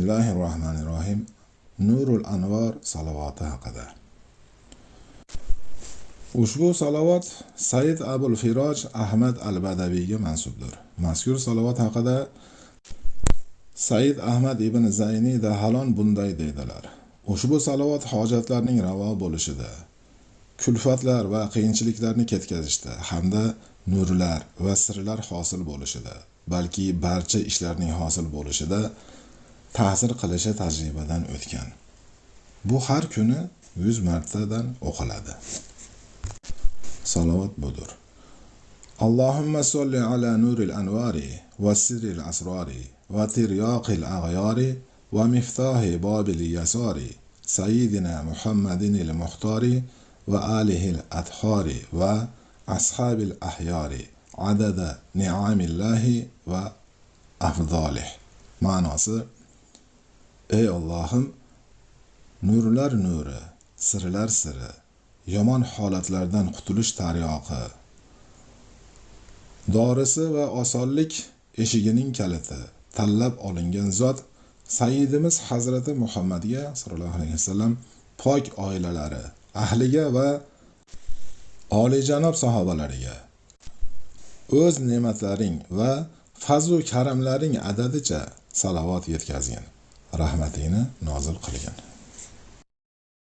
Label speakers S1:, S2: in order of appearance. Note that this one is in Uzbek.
S1: Bismillahirrohmanirrohim. Nurul Anvar salovati haqida. Ushbu salovat Said Abul Firoj Ahmad al-Badaviyga mansubdir. Mazkur salovat haqida Said Ahmad ibn Zayni Dahalon bunday deydilar: Ushbu salovat hojatlarning ravo bo'lishida, kulfatlar va qiyinchiliklarni ketkazishda hamda nurlar va sirlar hosil bo'lishida, balki barcha ishlarning hosil bo'lishida ta'sir qilishi tajribadan o'tgan. Bu har kuni 100 martadan o'qiladi. Salovat budur. Allohumma solli ala nuril anvari va sirril asrari va tiryaqil aghyari va miftahi babil yasari sayyidina Muhammadinil muhtari va alihil athari va ashabil ahyari adada ni'amillahi va afdalih. Ma'nosi: Ey Allohim, nurlar nuri, sirlar siri, yomon holatlardan qutulish taryoqi, dorisi va osonlik eshigining kaliti tanlab olingan zot Sayyidimiz Hazrati Muhammadga sallallohu alayhi vasallam, pok oilalari, ahliga va oliyjanob sahobalariga o'z ne'matlaring va fazl-u karamlaring adadicha salovat yetkazgin, rahmatingni nozil qilgin.